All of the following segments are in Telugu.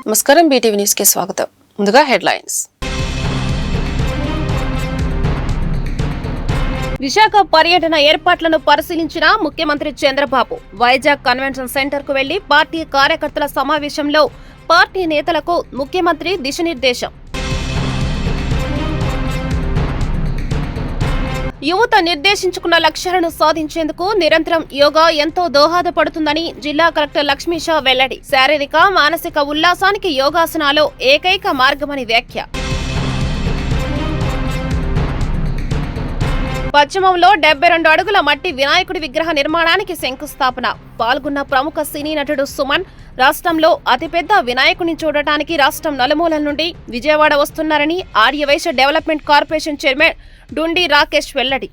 నమస్కారం, బీటీవీ న్యూస్ కి స్వాగతం. ముందుగా హెడ్లైన్స్. విశాఖ పర్యటన ఏర్పాట్లను పరిశీలించిన ముఖ్యమంత్రి చంద్రబాబు వైజాగ్ కన్వెన్షన్ సెంటర్ కు వెళ్లి పార్టీ కార్యకర్తల సమావేశంలో పార్టీ నేతలకు ముఖ్యమంత్రి దిశానిర్దేశం. యువత నిర్దేశించుకున్న లక్ష్యాలను సాధించేందుకు నిరంతరం యోగా ఎంతో దోహదపడుతుందని జిల్లా కలెక్టర్ లక్ష్మీషా వెల్లడి. శారీరక మానసిక ఉల్లాసానికి యోగాసనాలు ఏకైక మార్గమని వ్యాఖ్య. పశ్చిమంలో 72 అడుగుల మట్టి వినాయకుడి విగ్రహ నిర్మాణానికి శంకుస్థాపన. పాల్గొన్న ప్రముఖ సినీ నటుడు సుమన్. రాష్ట్రంలో అతిపెద్ద వినాయకుడిని చూడటానికి రాష్ట్రం నలుమూలల నుండి విజయవాడ వస్తున్నారని Aryavysya development corporation chairman డుండి Rakesh వెల్లడి.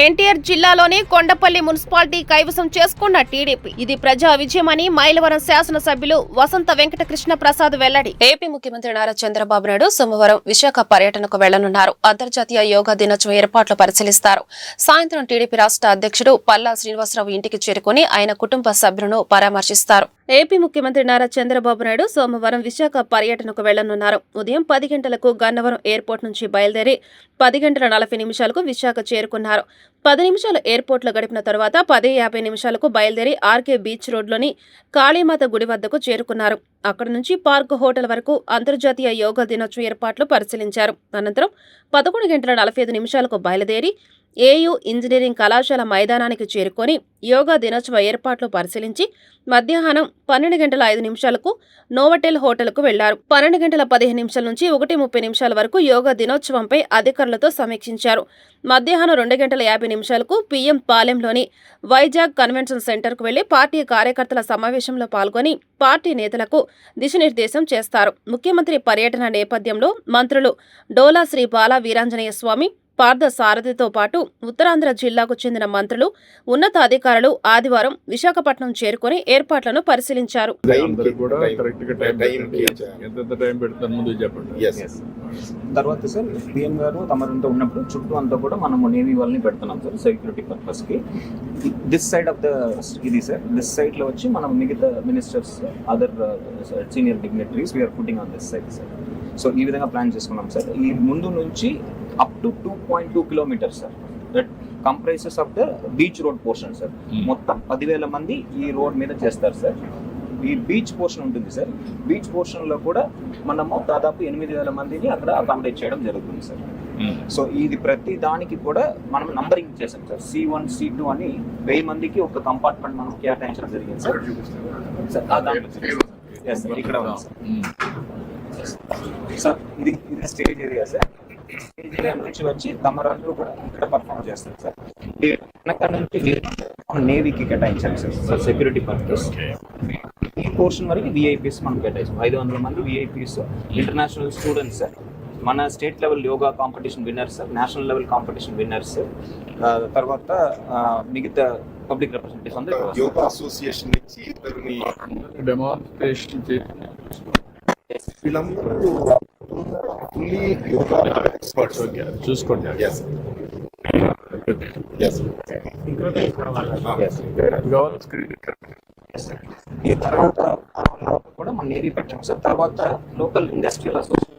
ఎన్టీఆర్ జిల్లాలోని కొండపల్లి మున్సిపాలిటీ కైవసం చేసుకున్న టీడీపీ. ఇది ప్రజా విజయమని మైలవరం శాసనసభ్యులు వసంత వెంకట కృష్ణ ప్రసాద్ వెల్లడి. ఏపీ ముఖ్యమంత్రి నారా చంద్రబాబు నాయుడు సోమవారం విశాఖ పర్యటనకు వెళ్లనున్నారు. అంతర్జాతీయ యోగా దినోత్సవం ఏర్పాట్లు పరిశీలిస్తారు. సాయంత్రం టీడీపీ రాష్ట్ర అధ్యక్షుడు పల్లా శ్రీనివాసరావు ఇంటికి చేరుకుని ఆయన కుటుంబ సభ్యులను పరామర్శిస్తారు. ఏపీ ముఖ్యమంత్రి నారా చంద్రబాబు నాయుడు సోమవారం విశాఖ పర్యటనకు వెళ్లనున్నారు. ఉదయం 10 గంటలకు గన్నవరం ఎయిర్పోర్ట్ నుంచి బయలుదేరి 10 గంటల 40 నిమిషాలకు విశాఖ చేరుకున్నారు. 10 నిమిషాలు ఎయిర్పోర్ట్లో గడిపిన తర్వాత 10:50 నిమిషాలకు బయలుదేరి ఆర్కే బీచ్ రోడ్లోని కాళీమాత గుడి వద్దకు చేరుకున్నారు. అక్కడి నుంచి పార్క్ హోటల్ వరకు అంతర్జాతీయ యోగా దినోత్సవం ఏర్పాట్లు పరిశీలించారు. అనంతరం 11 గంటల 45 నిమిషాలకు బయలుదేరి ఏయూ ఇంజనీరింగ్ కళాశాల మైదానానికి చేరుకొని యోగా దినోత్సవ ఏర్పాట్లు పరిశీలించి మధ్యాహ్నం 12 గంటల 5 నిమిషాలకు నోవటెల్ హోటల్కు వెళ్లారు. 12 గంటల 15 నిమిషాల నుంచి 1:30 నిమిషాల వరకు యోగా దినోత్సవంపై అధికారులతో సమీక్షించారు. మధ్యాహ్నం 2 గంటల 50 నిమిషాలకు పీఎం పాలెంలోని వైజాగ్ కన్వెన్షన్ సెంటర్కు వెళ్లి పార్టీ కార్యకర్తల సమావేశంలో పాల్గొని పార్టీ నేతలకు దిశానిర్దేశం చేస్తారు. ముఖ్యమంత్రి పర్యటన నేపథ్యంలో మంత్రులు డోలా శ్రీ బాల వీరాంజనేయ స్వామి, పార్థ సారథితో పాటు ఉత్తరాంధ్ర జిల్లాకు చెందిన మంత్రులు, ఉన్నతాధికారులు ఆదివారం విశాఖపట్నం చేరుకుని ఏర్పాట్లను పరిశీలించారు. తర్వాత సార్ పిఎం గారు తమరంతా ఉన్నప్పుడు చుట్టూ అంతా కూడా మనము నేవీ వాళ్ళని పెడుతున్నాం సార్ సెక్యూరిటీ పర్పస్ కి. దిస్ సైడ్ ఆఫ్ ద ఇది సార్ దిస్ సైడ్ లో వచ్చి మనం మిగతా ministers other senior dignitaries we are putting on this side sir. So ఈ విధంగా ప్లాన్ చేసుకున్నాం సార్. ఈ ముందు నుంచి up to 2.2 kilometres sir that comprises of the beach road portion sir. మొత్తం 10,000 మంది ఈ రోడ్ మీద చేస్తారు సార్. ఈ బీచ్ పోర్షన్ ఉంటుంది సార్. బీచ్ పోర్షన్ లో కూడా మనము దాదాపు 8,000 మందిని అక్కడ అకామిడేట్ చేయడం జరుగుతుంది సార్. సో ఇది ప్రతి దానికి కూడా మనం నంబరింగ్ చేసాం సార్. C1, C2 అని 1000 మందికి ఒక కంపార్ట్మెంట్ మనం కేటాయించడం జరిగింది సార్. ఇక్కడ సార్ ఇది stage area sir. Stage area నుంచి వచ్చి తమరందరూ కూడా ఇక్కడ పర్ఫామ్ చేస్తారు సార్. వెనక నుంచి నేవీకి కేటాయించాలి సార్ సెక్యూరిటీ పర్పస్. ఈ పోర్షన్ వరకు విఐపీస్ మనం కేటాయించాం. 500 మంది విఐపీస్ ఇంటర్నేషనల్ స్టూడెంట్స్ సార్. మన state level yoga competition winners sir, national level competition winners, తర్వాత మిగతా పబ్లిక్ రిప్రజెంటేటివ్స్ అందరూ యోగా అసోసియేషన్ నుంచి డెమాన్స్ట్రేషన్ చూసుకోండి. ఈ తర్వాత కూడా మన నేవీ పెట్టాం సార్. తర్వాత లోకల్ ఇండస్ట్రియల్ అసోసియేషన్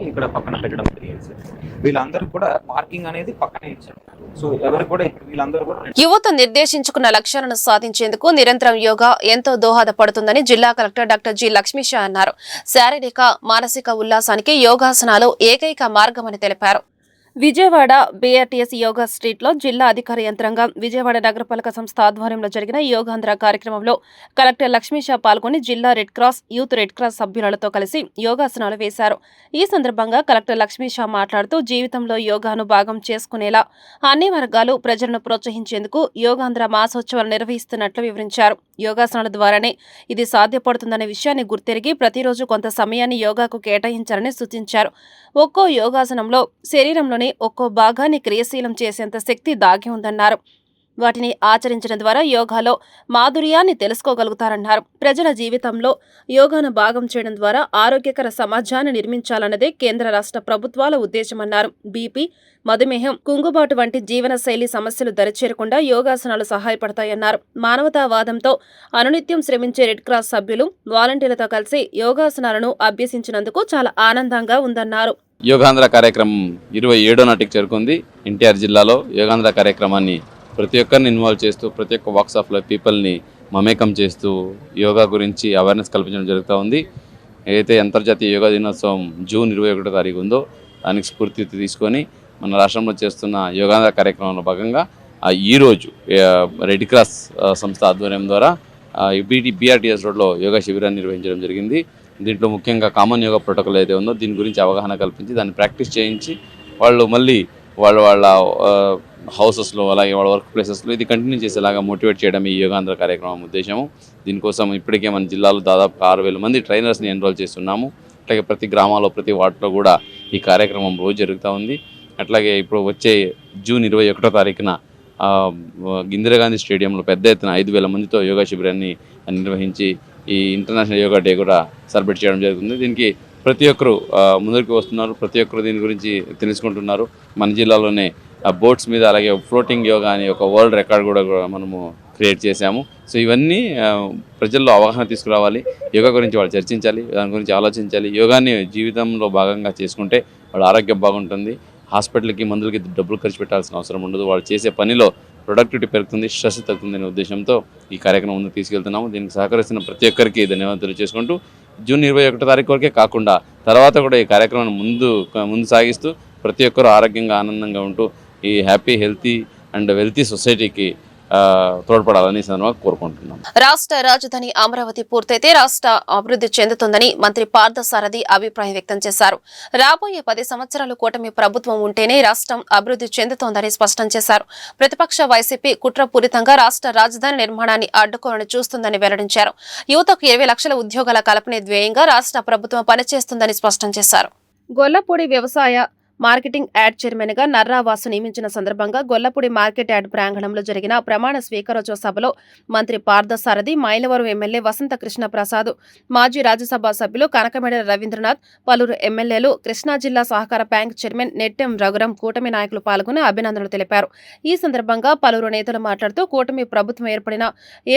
ఇక్కడ పక్కన పెట్టడం జరిగింది సార్. వీళ్ళందరూ కూడా పార్కింగ్ అనేది పక్కనే ఇచ్చారు. సో ఎవరు కూడా వీళ్ళందరూ కూడా యువత నిర్దేశించుకున్న లక్ష్యాలను సాధించేందుకు నిరంతరం యోగా ఎంతో దోహదపడుతుందని జిల్లా కలెక్టర్ డాక్టర్ జి లక్ష్మీషా అన్నారు. శారీరక మానసిక ఉల్లాసానికి యోగాసనాలు ఏకైక మార్గమని తెలిపారు. విజయవాడ బీఆర్టీఎస్ యోగా స్ట్రీట్ లో జిల్లా అధికార యంత్రాంగం, విజయవాడ నగరపాలక సంస్థ ఆధ్వర్యంలో జరిగిన యోగాంధ్ర కార్యక్రమంలో కలెక్టర్ లక్ష్మీషా పాల్గొని జిల్లా red cross, youth red cross సభ్యులతో కలిసి యోగాసనాలు వేశారు. ఈ సందర్భంగా కలెక్టర్ లక్ష్మీషా మాట్లాడుతూ జీవితంలో యోగాను భాగం చేసుకునేలా అన్ని వర్గాలు ప్రజలను ప్రోత్సహించేందుకు యోగాంధ్ర మాసోత్సవాలు నిర్వహిస్తున్నట్లు వివరించారు. యోగాసనాల ద్వారానే ఇది సాధ్యపడుతుందనే విషయాన్ని గుర్తెరిగి ప్రతిరోజు కొంత సమయాన్ని యోగాకు కేటాయించాలని సూచించారు. ఒక్కో యోగాసనంలో శరీరంలోని ఒక్కో భాగాన్ని క్రియాశీలం చేసేంత శక్తి దాగి ఉందన్నారు. వాటిని ఆచరించడం ద్వారా యోగాలో మాధుర్యాన్ని తెలుసుకోగలుగుతారన్నారు. ప్రజల జీవితంలో యోగాను భాగం చేయడం ద్వారా ఆరోగ్యకర సమాజాన్ని నిర్మించాలన్నదే కేంద్ర రాష్ట్ర ప్రభుత్వాల ఉద్దేశమన్నారు. బీపీ, మధుమేహం, కుంగుబాటు వంటి జీవనశైలి సమస్యలు దరిచేరకుండా యోగాసనాలు సహాయపడతాయన్నారు. మానవతావాదంతో అనునిత్యం శ్రమించే రెడ్ క్రాస్ సభ్యులు, వాలంటీర్లతో కలిసి యోగాసనాలను అభ్యసించినందుకు చాలా ఆనందంగా ఉందన్నారు. యోగాంధ్ర కార్యక్రమం 27వ నాటికి చేరుకుంది. ఎన్టీఆర్ జిల్లాలో యోగాంధ్ర కార్యక్రమాన్ని ప్రతి ఒక్కరిని ఇన్వాల్వ్ చేస్తూ ప్రతి ఒక్క వాక్స్ ఆఫ్ లైఫ్ పీపుల్ని మమేకం చేస్తూ యోగా గురించి అవేర్నెస్ కల్పించడం జరుగుతూ ఉంది. ఏదైతే అంతర్జాతీయ యోగా దినోత్సవం జూన్ 21వ తారీఖు ఉందో దానికి స్ఫూర్తి తీసుకొని మన రాష్ట్రంలో చేస్తున్న యోగాంధ్ర కార్యక్రమంలో భాగంగా ఈరోజు రెడ్ క్రాస్ సంస్థ ఆధ్వర్యం ద్వారా BRTS రోడ్లో యోగా శిబిరాన్ని నిర్వహించడం జరిగింది. దీంట్లో ముఖ్యంగా కామన్ యోగా ప్రోటోకాల్ అయితే ఉందో దీని గురించి అవగాహన కల్పించి దాన్ని ప్రాక్టీస్ చేయించి వాళ్ళు మళ్ళీ వాళ్ళ హౌసెస్లో అలాగే వాళ్ళ వర్క్ ప్లేసెస్లో ఇది కంటిన్యూ చేసేలాగా మోటివేట్ చేయడం ఈ యోగాంధ్ర కార్యక్రమం ఉద్దేశము. దీనికోసం ఇప్పటికే మన జిల్లాలో దాదాపు 6,000 మంది ట్రైనర్స్ని ఎన్రోల్ చేస్తున్నాము. అట్లాగే ప్రతి గ్రామాల్లో ప్రతి వార్డులో కూడా ఈ కార్యక్రమం రోజు జరుగుతూ ఉంది. అట్లాగే ఇప్పుడు వచ్చే జూన్ 21వ తారీఖున ఇందిరాగాంధీ స్టేడియంలో పెద్ద ఎత్తున 5,000 మందితో యోగా శిబిరాన్ని నిర్వహించి ఈ ఇంటర్నేషనల్ యోగా డే కూడా సెలబ్రేట్ చేయడం జరుగుతుంది. దీనికి ప్రతి ఒక్కరు ముందుకు వస్తున్నారు, ప్రతి ఒక్కరు దీని గురించి తెలుసుకుంటున్నారు. మన జిల్లాలోనే బోట్స్ మీద అలాగే ఫ్లోటింగ్ యోగా అనే ఒక వరల్డ్ రికార్డ్ కూడా మనము క్రియేట్ చేశాము. సో ఇవన్నీ ప్రజల్లో అవగాహన తీసుకురావాలి, యోగా గురించి వాళ్ళు చర్చించాలి, దాని గురించి ఆలోచించాలి. యోగాని జీవితంలో భాగంగా చేసుకుంటే వాళ్ళ ఆరోగ్యం బాగుంటుంది, హాస్పిటల్కి మందులకి డబ్బులు ఖర్చు పెట్టాల్సిన అవసరం ఉండదు, వాళ్ళు చేసే పనిలో ప్రొడక్టివిటీ పెరుగుతుంది, స్ట్రెస్ తగ్గుతుంది అనే ఉద్దేశంతో ఈ కార్యక్రమం ముందుకు తీసుకెళ్తున్నాము. దీనికి సహకరిస్తున్న ప్రతి ఒక్కరికి ధన్యవాదాలు తెలియజేసుకుంటూ జూన్ 21వ తారీఖు వరకే కాకుండా తర్వాత కూడా ఈ కార్యక్రమాన్ని ముందు సాగిస్తూ ప్రతి ఒక్కరూ ఆరోగ్యంగా ఆనందంగా ఉంటూ ఈ హ్యాపీ హెల్తీ అండ్ వెల్తీ సొసైటీకి తోడ్పడాలని సందర్భంగా కోరుకుంటున్నాం. రాష్ట్ర రాజధాని అమరావతి పూర్తయితే రాష్ట్ర అభివృద్ధి చెందుతుందని మంత్రి పార్థసారథి అభిప్రాయం వ్యక్తం చేశారు. రాబోయే 10 సంవత్సరాలు కూటమి ప్రభుత్వం ఉంటేనే రాష్ట్రం అభివృద్ధి చెందుతోందని స్పష్టం చేశారు. ప్రతిపక్ష వైసీపీ కుట్రపూరితంగా రాష్ట్ర రాజధాని నిర్మాణాన్ని అడ్డుకోవాలని చూస్తుందని వెల్లడించారు. యువతకు 20 లక్షల ఉద్యోగాల కల్పనే ధ్యేయంగా రాష్ట్ర ప్రభుత్వం పనిచేస్తుందని స్పష్టం చేశారు. గొల్లపూడి వ్యవసాయ మార్కెటింగ్ యాడ్ చైర్మన్ గా నర్రావాసు నియమించిన సందర్భంగా గొల్లపూడి మార్కెట్ యార్డ్ ప్రాంగణంలో జరిగిన ప్రమాణ స్వీకారోత్సవ సభలో మంత్రి పార్థసారథి, మైలవరం ఎమ్మెల్యే వసంత కృష్ణ ప్రసాద్, మాజీ రాజ్యసభ సభ్యులు కనకమేడల రవీంద్రనాథ్, పలువురు ఎమ్మెల్యేలు, కృష్ణా జిల్లా సహకార బ్యాంక్ చైర్మన్ నెట్టెం రఘురం, కూటమి నాయకులు పాల్గొని అభినందనలు తెలిపారు. ఈ సందర్భంగా పలువురు నేతలు మాట్లాడుతూ కూటమి ప్రభుత్వం ఏర్పడిన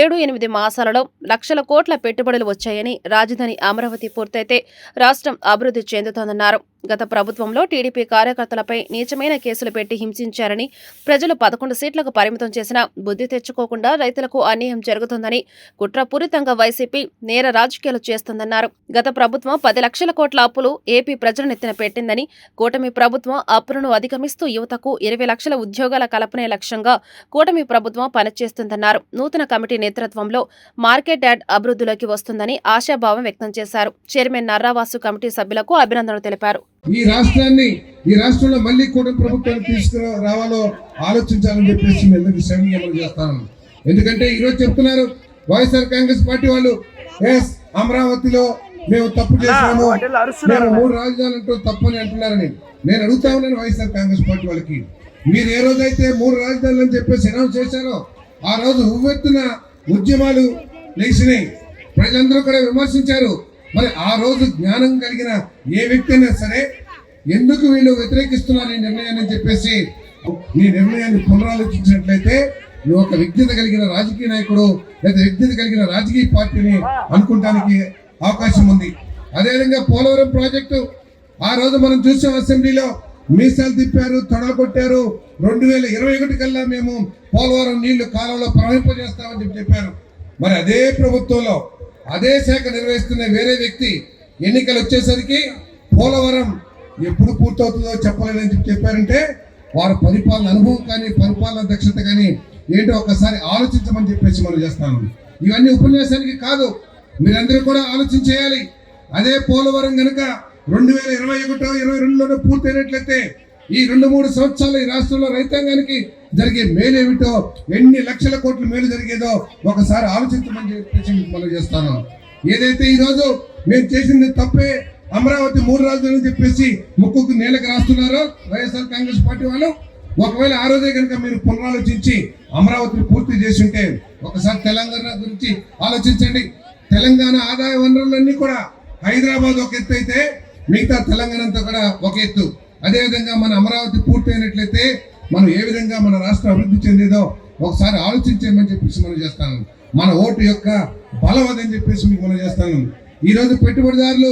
7-8 మాసాలలో లక్షల కోట్ల పెట్టుబడులు వచ్చాయని, రాజధాని అమరావతి పూర్తయితే రాష్ట్రం అభివృద్ధి చెందుతోందన్నారు. గత ప్రభుత్వంలో టీడీపీ కార్యకర్తలపై నీచమైన కేసులు పెట్టి హింసించారని, ప్రజలు 11 సీట్లకు పరిమితం చేసినా బుద్ధి తెచ్చుకోకుండా రైతులకు అన్యాయం జరుగుతుందని, కుట్రపూరితంగా వైసీపీ నేర రాజకీయాలు చేస్తుందన్నారు. గత ప్రభుత్వం 10 లక్షల కోట్ల అప్పులు ఏపీ ప్రజల నెత్తిన పెట్టిందని, కూటమి ప్రభుత్వం అప్పులను అధిగమిస్తూ యువతకు 20 లక్షల ఉద్యోగాల కల్పనే లక్ష్యంగా కూటమి ప్రభుత్వం పనిచేస్తుందన్నారు. నూతన కమిటీ నేతృత్వంలో మార్కెట్ యార్డ్ అభివృద్ధిలోకి వస్తుందని ఆశాభావం వ్యక్తం చేశారు. చైర్మన్ నర్రావాసు కమిటీ సభ్యులకు అభినందనలు తెలిపారు. ఈ రాష్ట్రంలో మళ్ళీ కూటమి ప్రభుత్వాన్ని తీసుకురావాలో ఆలోచించాలని చెప్పేసి మీ అందరికీ శ్రమం చేస్తాను. ఎందుకంటే ఈరోజు చెప్తున్నారు వైఎస్ఆర్ కాంగ్రెస్ పార్టీ వాళ్ళు, అమరావతిలో మేము తప్పు చేస్తాము, మేము 3 రాజధానులు అంటూ తప్పని అంటున్నారని. నేను అడుగుతా ఉన్నాను వైఎస్ఆర్ కాంగ్రెస్ పార్టీ వాళ్ళకి, మీరు ఏ రోజైతే 3 రాజధానులు అని చెప్పేసి అనౌన్స్ చేశారో ఆ రోజు ఉవ్వెత్తున ఉద్యమాలు లేచినాయి, ప్రజలందరూ కూడా విమర్శించారు. మరి ఆ రోజు జ్ఞానం కలిగిన ఏ వ్యక్తి అయినా సరే ఎందుకు వీళ్ళు వ్యతిరేకిస్తున్నారు ఈ నిర్ణయాన్ని చెప్పేసి ఈ నిర్ణయాన్ని పునరాలోచించినట్లయితే నువ్వు ఒక విజ్ఞత కలిగిన రాజకీయ నాయకుడు లేదా విజ్ఞత కలిగిన రాజకీయ పార్టీని అనుకుంటానికి అవకాశం ఉంది. అదేవిధంగా పోలవరం ప్రాజెక్టు ఆ రోజు మనం చూసాం, అసెంబ్లీలో మీసాలు తిప్పారు, తొడలు కొట్టారు. 2021 కల్లా మేము పోలవరం నీళ్లు కాలంలో ప్రవహింపజేస్తామని చెప్పారు. మరి అదే ప్రభుత్వంలో అదే శాఖ నిర్వహిస్తున్న వేరే వ్యక్తి ఎన్నికలు వచ్చేసరికి పోలవరం ఎప్పుడు పూర్తవుతుందో చెప్పలేదని చెప్పారంటే వారి పరిపాలన అనుభవం కానీ పరిపాలన దక్షత కానీ ఏంటో ఒకసారి ఆలోచించమని చెప్పేసి మనం చేస్తాను. ఇవన్నీ ఉపన్యాసానికి కాదు, మీరందరూ కూడా ఆలోచన చేయాలి. అదే పోలవరం కనుక 2021-22లోనే పూర్తయినట్లయితే ఈ 2-3 సంవత్సరాలు ఈ రాష్ట్రంలో రైతాంగానికి జరిగే మేలు ఏమిటో, ఎన్ని లక్షల కోట్ల మేలు జరిగేదో ఒకసారి ఆలోచించమని చెప్పేసి మనం చేస్తాను. ఏదైతే ఈరోజు మేము చేసింది తప్పే, అమరావతి 3 రాజధానులు చెప్పేసి ముక్కుకు నేలకు రాస్తున్నారో వైఎస్ఆర్ కాంగ్రెస్ పార్టీ వాళ్ళు, ఒకవేళ ఆ రోజే కనుక మీరు పునరాలోచించి అమరావతిని పూర్తి చేసి ఉంటే, ఒకసారి తెలంగాణ గురించి ఆలోచించండి. తెలంగాణ ఆదాయ వనరులన్నీ కూడా హైదరాబాద్ ఒక ఎత్తు అయితే మిగతా తెలంగాణ అంతా కూడా ఒక ఎత్తు. అదేవిధంగా మన అమరావతి పూర్తయినట్లయితే మనం ఏ విధంగా మన రాష్ట్రం అభివృద్ధి చెందేదో ఒకసారి ఆలోచించేయమని చెప్పేసి మనం చేస్తాను. మన ఓటు యొక్క బలం అదని చెప్పేసి మీకు మనం చేస్తాను. ఈ రోజు పెట్టుబడిదారులు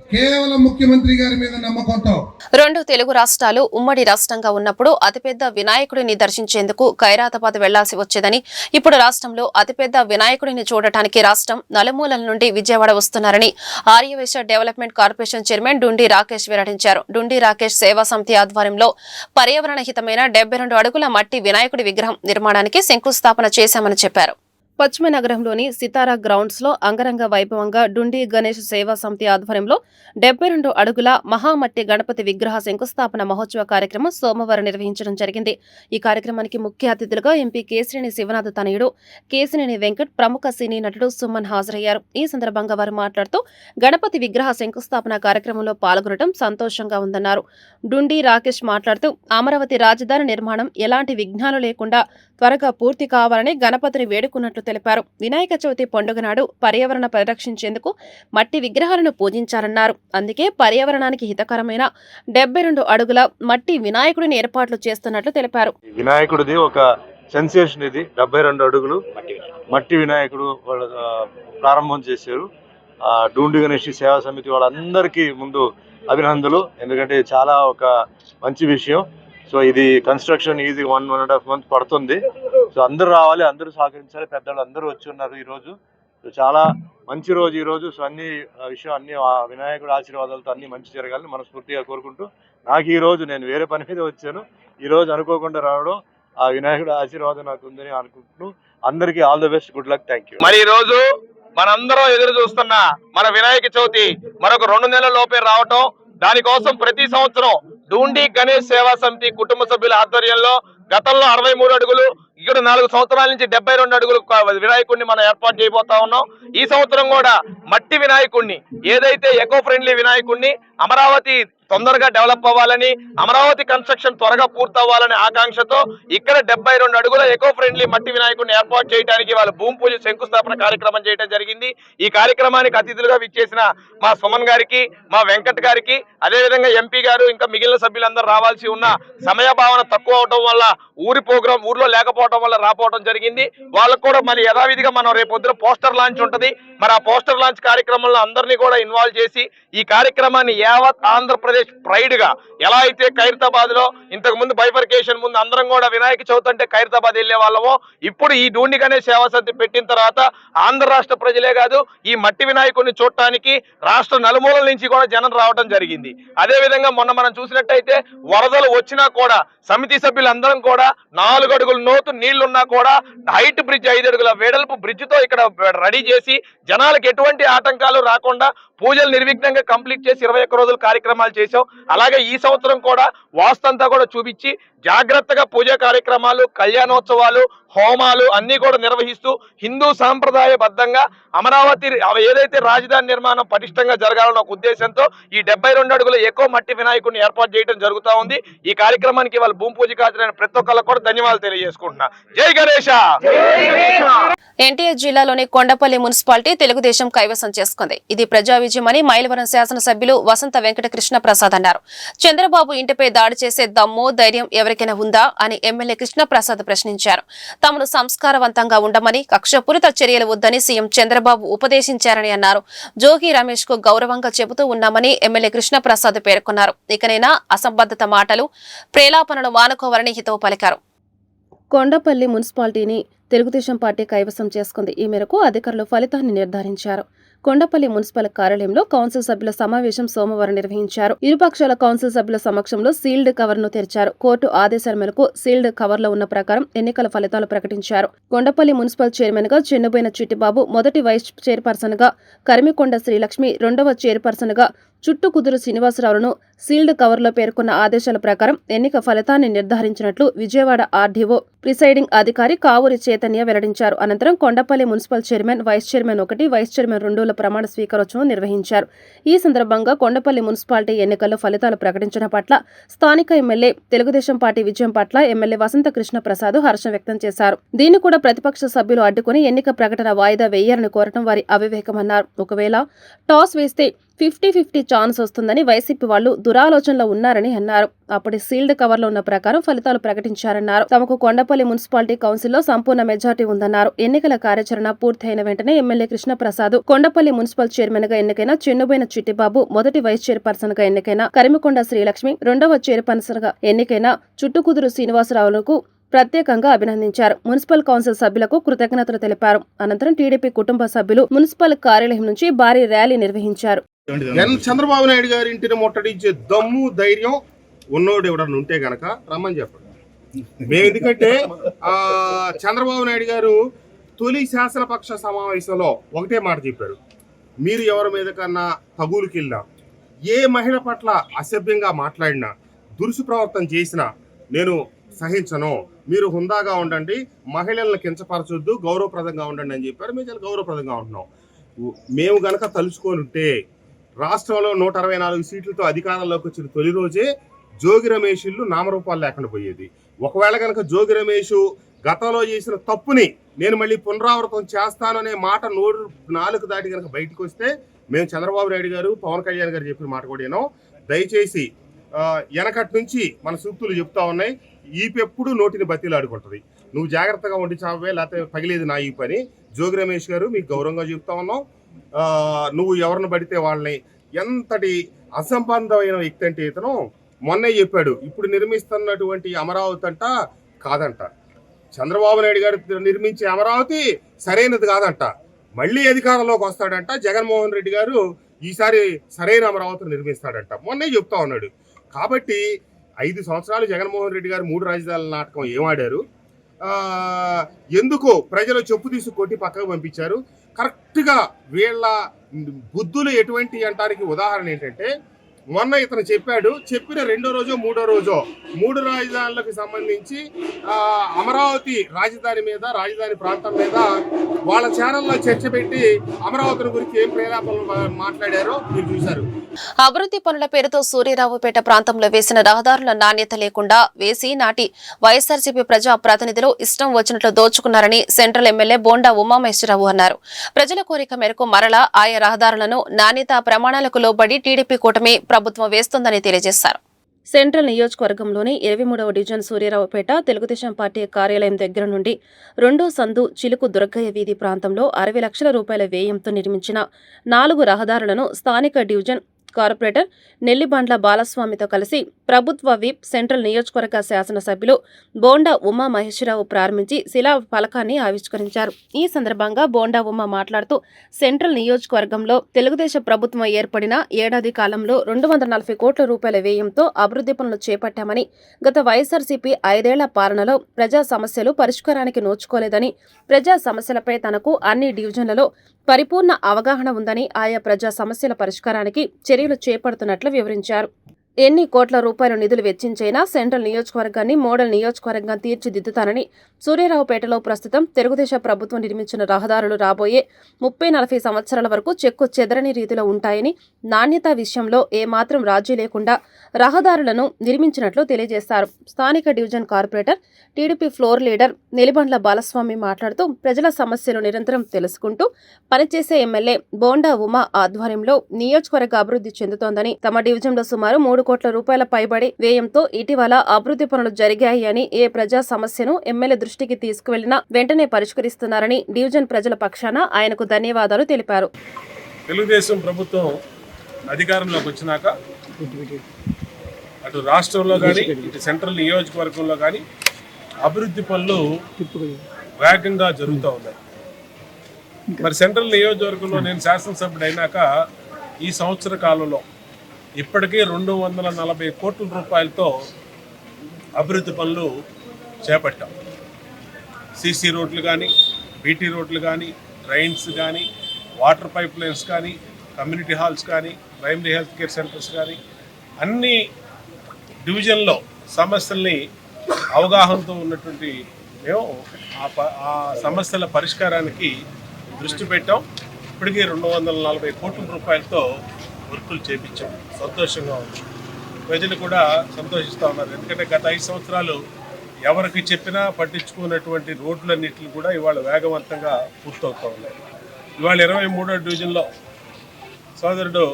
కేవలం ముఖ్యమంత్రి గారి మీద నమ్మకంతో రెండు తెలుగు రాష్ట్రాలు ఉమ్మడి రాష్ట్రంగా ఉన్నప్పుడు అతిపెద్ద వినాయకుడిని దర్శించేందుకు ఖైరాతాబాద్ వెళ్లాల్సి వచ్చేదని, ఇప్పుడు రాష్ట్రంలో అతిపెద్ద వినాయకుడిని చూడటానికి రాష్ట్రం నలుమూలల నుండి విజయవాడ వస్తున్నారని Aryavysya development corporation chairman డుండి Rakesh వెల్లడించారు. డుండి రాకేష్ సేవా సమితి ఆధ్వర్యంలో పర్యావరణ హితమైన 72 అడుగుల మట్టి వినాయకుడి విగ్రహం నిర్మాణానికి శంకుస్థాపన చేశామని చెప్పారు. పశ్చిమ నగరంలోని సితారా గ్రౌండ్స్ లో అంగరంగ వైభవంగా డుండి గణేష్ సేవా సమితి ఆధ్వర్యంలో 72 అడుగుల మహామట్టి గణపతి విగ్రహ శంకుస్థాపన మహోత్సవ కార్యక్రమం సోమవారం నిర్వహించడం జరిగింది. ఈ కార్యక్రమానికి ముఖ్య అతిథులుగా ఎంపీ కేశినేని శివనాథ్ తనయుడు కేశినేని వెంకట్, ప్రముఖ సినీ నటుడు సుమన్ హాజరయ్యారు. ఈ సందర్భంగా వారు మాట్లాడుతూ గణపతి విగ్రహ శంకుస్థాపన కార్యక్రమంలో పాల్గొనడం సంతోషంగా ఉందన్నారు. డుండి రాకేష్ మాట్లాడుతూ అమరావతి రాజధాని నిర్మాణం ఎలాంటి విఘ్నాలు లేకుండా త్వరగా పూర్తి కావాలని గణపతిని వేడుకున్నట్లు తెలిపారు. వినాయక చవితి పండుగ నాడు పర్యావరణ పరిరక్షించేందుకు మట్టి విగ్రహాలను పూజించారన్నారు. అందుకే పర్యావరణానికి హితకరమైన 72 అడుగుల మట్టి వినాయకుడిని ఏర్పాట్లు చేస్తున్నట్లు తెలిపారు. వినాయకుడిది ఒక సెన్సేషన్, ఇది 72 అడుగులు మట్టి వినాయకుడు వాళ్ళు ప్రారంభం చేశారు. డూండి గణేష్ సేవా సమితి వాళ్ళందరికీ ముందు అభినందనలు, ఎందుకంటే చాలా ఒక మంచి విషయం. సో ఇది కన్స్ట్రక్షన్ ఈజీ 1.5 months పడుతుంది. సో అందరూ రావాలి, అందరూ సహకరించాలి, పెద్దలు అందరూ వచ్చి ఉన్నారు ఈరోజు. సో చాలా మంచి రోజు ఈరోజు. సో అన్ని విషయం అన్ని వినాయకుడి ఆశీర్వాదాలతో అన్ని మంచి జరగాలని మనస్ఫూర్తిగా కోరుకుంటూ, నాకు ఈ రోజు నేను వేరే పని మీద వచ్చాను, ఈ రోజు అనుకోకుండా రావడం ఆ వినాయకుడి ఆశీర్వాదం నాకు ఉందని అనుకుంటూ అందరికీ all the best, good luck, thank you. మరి ఈ రోజు మనందరం ఎదురు చూస్తున్న మన వినాయక చవితి మరొక 2 నెలల లోపే రావటం, దానికోసం ప్రతి సంవత్సరం డూండి గణేష్ సేవా సమితి కుటుంబ సభ్యుల ఆధ్వర్యంలో గతంలో 63 అడుగులు, ఇక్కడ 4 సంవత్సరాల నుంచి 72 అడుగులు వినాయకుడిని మనం ఏర్పాటు చేయబోతా ఉన్నాం. ఈ సంవత్సరం కూడా మట్టి వినాయకుడిని, ఏదైతే ఎకో ఫ్రెండ్లీ వినాయకుడిని, అమరావతి తొందరగా డెవలప్ అవ్వాలని, అమరావతి కన్స్ట్రక్షన్ త్వరగా పూర్తవ్వాలనే ఆకాంక్షతో ఇక్కడ 72 అడుగుల ఎకో ఫ్రెండ్లీ మట్టి వినాయకుడిని ఏర్పాటు చేయడానికి వాళ్ళు భూమి పూజ శంకుస్థాపన కార్యక్రమం చేయడం జరిగింది. ఈ కార్యక్రమానికి అతిథులుగా విచ్చేసిన మా సుమన్ గారికి, మా వెంకట్ గారికి, అదేవిధంగా ఎంపీ గారు, ఇంకా మిగిలిన సభ్యులందరూ రావాల్సి ఉన్న సమయభావన తక్కువ అవడం వల్ల ఊరిలో లేకపోవడం వల్ల రాపోవడం జరిగింది. వాళ్ళకు కూడా మళ్ళీ యథావిధిగా మనం రేపు పొద్దున పోస్టర్ లాంచ్ ఉంటుంది. మరి ఆ పోస్టర్ లాంచ్ కార్యక్రమంలో అందరినీ కూడా ఇన్వాల్వ్ చేసి ఈ కార్యక్రమాన్ని యావత్ ఆంధ్రప్రదేశ్ ప్రైడ్ గా, ఎలా అయితే ఖైరతాబాద్ లో ఇంతకు ముందు బైఫర్కేషన్ ముందు అందరం కూడా వినాయక చవితి అంటే ఖైరతాబాద్ వెళ్లే వాళ్ళమో, ఇప్పుడు ఈ డూండి గణేష్ సేవా సమితి పెట్టిన తర్వాత ఆంధ్ర రాష్ట్ర ప్రజలే కాదు, ఈ మట్టి వినాయకుడిని చూడటానికి రాష్ట్ర నలుమూలల నుంచి కూడా జనం రావడం జరిగింది. అదే విధంగా మొన్న మనం చూసినట్టయితే వరదలు వచ్చినా కూడా సమితి సభ్యులందరం కూడా 4 అడుగుల లోతు నీళ్లున్నా కూడా హైట్ బ్రిడ్జ్ 5 అడుగుల వెడల్పు బ్రిడ్జ్ తో ఇక్కడ రెడీ చేసి జనాలకు ఎటువంటి ఆటంకాలు రాకుండా పూజలు నిర్విఘ్నంగా కంప్లీట్ చేసి 21 రోజులు కార్యక్రమాలు చేశాం. అలాగే ఈ సంవత్సరం కూడా వాస్తంతా కూడా చూపించి జాగ్రత్తగా పూజా కార్యక్రమాలు, కళ్యాణోత్సవాలు, హోమాలు అన్ని కూడా నిర్వహిస్తూ హిందూ సాంప్రదాయబద్ధంగా అమరావతి ఏదైతే రాజధాని నిర్మాణం పటిష్టంగా జరగాలన్న ఒక ఉద్దేశంతో ఈ 72 అడుగుల ఎకో మట్టి వినాయకుడిని ఏర్పాటు చేయడం జరుగుతా ఉంది. ఈ కార్యక్రమానికి వాళ్ళ భూమి పూజ హాజరైన ప్రతి ఒక్కళ్ళకు కూడా ధన్యవాదాలు తెలియజేసుకుంటున్నా. జై గణేశ. ఎన్టీఆర్ జిల్లాలోని కొండపల్లి మున్సిపాలిటీ తెలుగుదేశం కైవసం చేసుకుంది. ఇది ప్రజా విజయమని మైలవరం శాసనసభ్యులు వసంత వెంకట కృష్ణ ప్రసాద్ అన్నారు. చంద్రబాబు ఇంటిపై దాడి చేసే దమ్ము, ధైర్యం ఎవరికైనా ఉందా అని ఎమ్మెల్యే కృష్ణ ప్రసాద్ ప్రశ్నించారు. తమను సంస్కారవంతంగా ఉండమని, కక్షపూరిత చర్యలు వద్దని సీఎం చంద్రబాబు ఉపదేశించారని అన్నారు. జోగి రమేష్ కు గౌరవంగా చెబుతూ ఉన్నామని ఎమ్మెల్యే కృష్ణ ప్రసాద్ పేర్కొన్నారు. ఇకనైనా అసంబద్ధత మాటలు, ప్రేలాపనలు మానుకోవాలని హితవు పలికారు. కొండపల్లి మున్సిపాలిటీని తెలుగుదేశం పార్టీ కైవసం చేసుకుంది. ఈ మేరకు అధికారులు ఫలితాన్ని నిర్ధారించారు. కొండపల్లి మున్సిపల్ కార్యాలయంలో కౌన్సిల్ సభ్యుల సమావేశం సోమవారం నిర్వహించారు. ఇరుపక్షాల కౌన్సిల్ సభ్యుల సమక్షంలో సీల్డ్ కవర్ ను తెరిచారు. కోర్టు ఆదేశాల మేరకు సీల్డ్ కవర్ లో ఉన్న ప్రకారం ఎన్నికల ఫలితాలు ప్రకటించారు. కొండపల్లి మున్సిపల్ చైర్మన్ గా చెన్నుబోయిన చిట్టిబాబు, మొదటి వైస్ చైర్పర్సన్ గా కరిమికొండ శ్రీలక్ష్మి, రెండవ చైర్పర్సన్ గా చుట్టుకుదురు శ్రీనివాసరావులను సీల్డ్ కవర్లో పేర్కొన్న ఆదేశాల ప్రకారం ఎన్నిక ఫలితాన్ని నిర్ధారించినట్లు విజయవాడ ఆర్డీఓ ప్రిసైడింగ్ అధికారి కావూరి చైతన్య వెల్లడించారు. అనంతరం Kondapalli municipal chairman, vice chairman 1, vice chairman 2ల ప్రమాణ స్వీకారోత్సవం నిర్వహించారు. ఈ సందర్భంగా కొండపల్లి మున్సిపాలిటీ ఎన్నికల్లో ఫలితాలు ప్రకటించడం పట్ల స్థానిక ఎమ్మెల్యే, తెలుగుదేశం పార్టీ విజయం పట్ల ఎమ్మెల్యే వసంత కృష్ణ ప్రసాద్ హర్షం వ్యక్తం చేశారు. దీన్ని కూడా ప్రతిపక్ష సభ్యులు అడ్డుకుని ఎన్నిక ప్రకటన వాయిదా వేయాలని కోరటం వారి అవివేకమన్నారు. ఒకవేళ టాస్ వేస్తే 50-50 ఛాన్స్ వస్తుందని వైసీపీ వాళ్లు దురాలోచనలో ఉన్నారని అన్నారు. అప్పటి సీల్డ్ కవర్లో ఉన్న ప్రకారం ఫలితాలు ప్రకటించారన్నారు. తమకు కొండపల్లి మున్సిపాలిటీ కౌన్సిల్లో సంపూర్ణ మెజార్టీ ఉందన్నారు. ఎన్నికల కార్యాచరణ పూర్తయిన వెంటనే MLA Krishnaprasad, Kondapalli municipal chairman గా ఎన్నికైన చెన్నుబోయిన చిట్టిబాబు, మొదటి వైస్ చైర్పర్సన్ గా ఎన్నికైన కరిమికొండ శ్రీలక్ష్మి, రెండవ చైర్పర్సన్ గా ఎన్నికైన చుట్టుకుదురు శ్రీనివాసరావులకు ప్రత్యేకంగా అభినందించారు. మున్సిపల్ కౌన్సిల్ సభ్యులకు కృతజ్ఞతలు తెలిపారు. అనంతరం టీడీపీ కుటుంబ సభ్యులు మున్సిపల్ కార్యాలయం నుంచి భారీ ర్యాలీ నిర్వహించారు. చంద్రబాబు నాయుడు గారి ఇంటిని ముట్టడించే దమ్ము, ధైర్యం ఉన్నోడు ఎవడన్నా ఉంటే గనక రమ్మని చెప్పండి. మేము ఎందుకంటే చంద్రబాబు నాయుడు గారు తొలి శాసనపక్ష సమావేశంలో ఒకటే మాట చెప్పారు, మీరు ఎవరి మీద కన్నా తగులుకెళ్ళినా, ఏ మహిళ పట్ల అసభ్యంగా మాట్లాడినా, దురుసు ప్రవర్తన చేసినా నేను సహించను, మీరు హుందాగా ఉండండి, మహిళలను కించపరచొద్దు, గౌరవప్రదంగా ఉండండి అని చెప్పారు. మేము చాలా గౌరవప్రదంగా ఉంటున్నాం. మేము గనక తలుచుకొని ఉంటే రాష్ట్రంలో 164 సీట్లతో అధికారంలోకి వచ్చిన తొలి రోజే జోగి రమేష్ ఇల్లు నామరూపాలు లేకుండా పోయేది. ఒకవేళ కనుక జోగి రమేష్ గతంలో చేసిన తప్పుని నేను మళ్ళీ పునరావృతం చేస్తాననే మాట నాలుగు దాటి కనుక బయటకు వస్తే మేము చంద్రబాబు నాయుడు గారు, పవన్ కళ్యాణ్ గారు చెప్పిన మాట కూడా ఏనో, దయచేసి వెనకటి నుంచి మన సూక్తులు చెప్తా ఉన్నాయి, ఈపెప్పుడు నోటిని బతిలాడుకుంటుంది, నువ్వు జాగ్రత్తగా ఉండి చావే, లేకపోతే పగిలేదు నా ఈ పని. జోగి రమేష్ గారు మీకు గౌరవంగా చెప్తా ఉన్నాం, నువ్వు ఎవరిని పడితే వాళ్ళని, ఎంతటి అసంబంధమైన వ్యక్తి అంటే ఇతను మొన్నే చెప్పాడు, ఇప్పుడు నిర్మిస్తున్నటువంటి అమరావతి అంట కాదంట, చంద్రబాబు నాయుడు గారు నిర్మించే అమరావతి సరైనది కాదంట, మళ్ళీ అధికారంలోకి వస్తాడంట, జగన్మోహన్ రెడ్డి గారు ఈసారి సరైన అమరావతిని నిర్మిస్తాడంట, మొన్నే చెప్తా ఉన్నాడు. కాబట్టి 5 సంవత్సరాలు జగన్మోహన్ రెడ్డి గారు 3 రాజధానుల నాటకం ఏమాడారు, ఎందుకు ప్రజలు చెప్పు తీసి కొట్టి పక్కకు పంపించారు. కరెక్ట్గా వీళ్ళ బుద్ధులు ఎటువంటి అంటానికి ఉదాహరణ ఏంటంటే, మొన్న ఇతను చెప్పాడు, చెప్పిన 2వ రోజో 3వ రోజో 3 రాజధానులకు సంబంధించి అమరావతి రాజధాని మీద, రాజధాని ప్రాంతం మీద వాళ్ళ ఛానల్లో చర్చ పెట్టి అమరావతి గురించి ఏం ప్రేరేపణలు మాట్లాడారో మీరు చూశారు. అభివృద్ధి పనుల పేరుతో సూర్యరావుపేట ప్రాంతంలో వేసిన రహదారుల నాణ్యత లేకుండా వేసి నాటి వైఎస్ఆర్సీపీ ప్రజా ప్రతినిధులు ఇష్టం వచ్చినట్లు దోచుకున్నారని సెంట్రల్ ఎమ్మెల్యే బోండా ఉమామహేశ్వరరావు అన్నారు. ప్రజల కోరిక మేరకు మరలా ఆయా రహదారులను నాణ్యత ప్రమాణాలకు లోబడి టీడీపీ కూటమి ప్రభుత్వం వేస్తుందని తెలియజేశారు. సెంట్రల్ నియోజకవర్గంలోని 23వ డివిజన్ సూర్యరావుపేట తెలుగుదేశం పార్టీ కార్యాలయం దగ్గర నుండి 2వ సందు చిలుకు దుర్గయ్య వీధి ప్రాంతంలో 60 లక్షల రూపాయల వ్యయంతో నిర్మించిన 4 రహదారులను స్థానిక డివిజన్ కార్పొరేటర్ నెల్లిబండ్ల బాలస్వామితో కలిసి ప్రభుత్వ విప్ సెంట్రల్ నియోజకవర్గ శాసనసభ్యులు బోండా ఉమా మహేశ్వరరావు ప్రారంభించి శిలా ఫలకాన్ని ఆవిష్కరించారు. ఈ సందర్భంగా బోండా ఉమా మాట్లాడుతూ సెంట్రల్ నియోజకవర్గంలో తెలుగుదేశం ప్రభుత్వం ఏర్పడిన ఏడాది కాలంలో 240 కోట్ల రూపాయల వ్యయంతో అభివృద్ధి పనులు చేపట్టామని, గత వైఎస్ఆర్సీపీ 5 ఏళ్ల పాలనలో ప్రజా సమస్యలు పరిష్కారానికి నోచుకోలేదని, ప్రజా సమస్యలపై తనకు అన్ని డివిజన్లలో పరిపూర్ణ అవగాహన ఉందని, ఆయా ప్రజా సమస్యల పరిష్కారానికి చర్యలు చేపడుతున్నట్లు వివరించారు. ఎన్ని కోట్ల రూపాయల నిధులు వెచ్చించైనా సెంట్రల్ నియోజకవర్గాన్ని మోడల్ నియోజకవర్గంగా తీర్చిదిద్దుతానని, సూర్యరావుపేటలో ప్రస్తుతం తెలుగుదేశం ప్రభుత్వం నిర్మించిన రహదారులు రాబోయే 30-40 సంవత్సరాల వరకు చెక్కు చెదరని రీతిలో ఉంటాయని, నాణ్యత విషయంలో ఏమాత్రం రాజీ లేకుండా రహదారులను నిర్మించినట్లు తెలియజేశారు. స్థానిక division corporator TDP floor leader Nelibandla Balaswamy మాట్లాడుతూ ప్రజల సమస్యలు నిరంతరం తెలుసుకుంటూ పనిచేసే ఎమ్మెల్యే బోండా ఉమా ఆధ్వర్యంలో నియోజకవర్గ అభివృద్ధి చెందుతోందని, తమ డివిజన్లో సుమారు 3 కోట్ల రూపాయల పైబడి వ్యయంతో ఇటీవల అభివృద్ధి పనులు జరిగాయి అని, ఏ ప్రజా సమస్యను ఎమ్మెల్యే దృష్టికి తీసుకువెళ్లినా వెంటనే పరిష్కరిస్తున్నారని డివిజన్ ప్రజల పక్షాన ఆయనకు ధన్యవాదాలు తెలిపారు. తెలుగుదేశం ప్రభుత్వం అధికారంలోకి వచ్చినాక అటు రాష్ట్రంలో కానీ ఇటు సెంట్రల్ నియోజకవర్గంలో కానీ అభివృద్ధి పనులు వేగంగా జరుగుతూ ఉన్నాయి. మరి సెంట్రల్ నియోజకవర్గంలో నేను శాసనసభ్యుడు అయినాక ఈ సంవత్సర కాలంలో ఇప్పటికే 240 కోట్ల రూపాయలతో అభివృద్ధి పనులు చేపట్టాం. సీసీ రోడ్లు కానీ, బీటీ రోడ్లు కానీ, డ్రైన్స్ కానీ, వాటర్ పైప్ లైన్స్ కానీ, కమ్యూనిటీ హాల్స్ కానీ, ప్రైమరీ హెల్త్ కేర్ సెంటర్స్ కానీ అన్ని డివిజన్లో సమస్యల్ని అవగాహనతో ఉన్నటువంటి మేము ఆ సమస్యల పరిష్కారానికి దృష్టి పెట్టాం. ఇప్పటికీ 240 కోట్ల రూపాయలతో వర్కులు చేపించాం. సంతోషంగా ఉంది. ప్రజలు కూడా సంతోషిస్తూ ఉన్నారు. ఎందుకంటే గత 5 సంవత్సరాలు ఎవరికి చెప్పినా పట్టించుకున్నటువంటి రోడ్లన్నింటినీ కూడా ఇవాళ వేగవంతంగా పూర్తవుతూ ఉన్నాయి. ఇవాళ 23వ డివిజన్లో సోదరుడు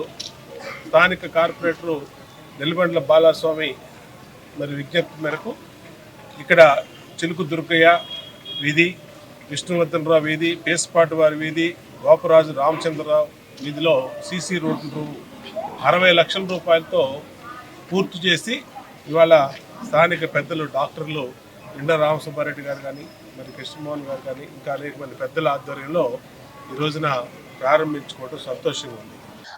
స్థానిక కార్పొరేటరు నెల్లిబండ్ల బాలస్వామి మరి విజ్ఞప్తి మేరకు ఇక్కడ చిలుకు దుర్గయ్య వీధి, విష్ణువర్ధనరావు వీధి, పేస్పాటి వారి వీధి, గోపరాజు రామచంద్రరావు వీధిలో సీసీ రోడ్లు 60 లక్షల రూపాయలతో పూర్తి చేసి ఇవాళ స్థానిక పెద్దలు డాక్టర్లు ఇండ రామసుబ్బారెడ్డి గారు కానీ, మరి కృష్ణమోహన్ గారు కానీ, ఇంకా అనేక మంది పెద్దల ఆధ్వర్యంలో ఈ రోజున ప్రారంభించుకోవడం సంతోషంగా ఉంది.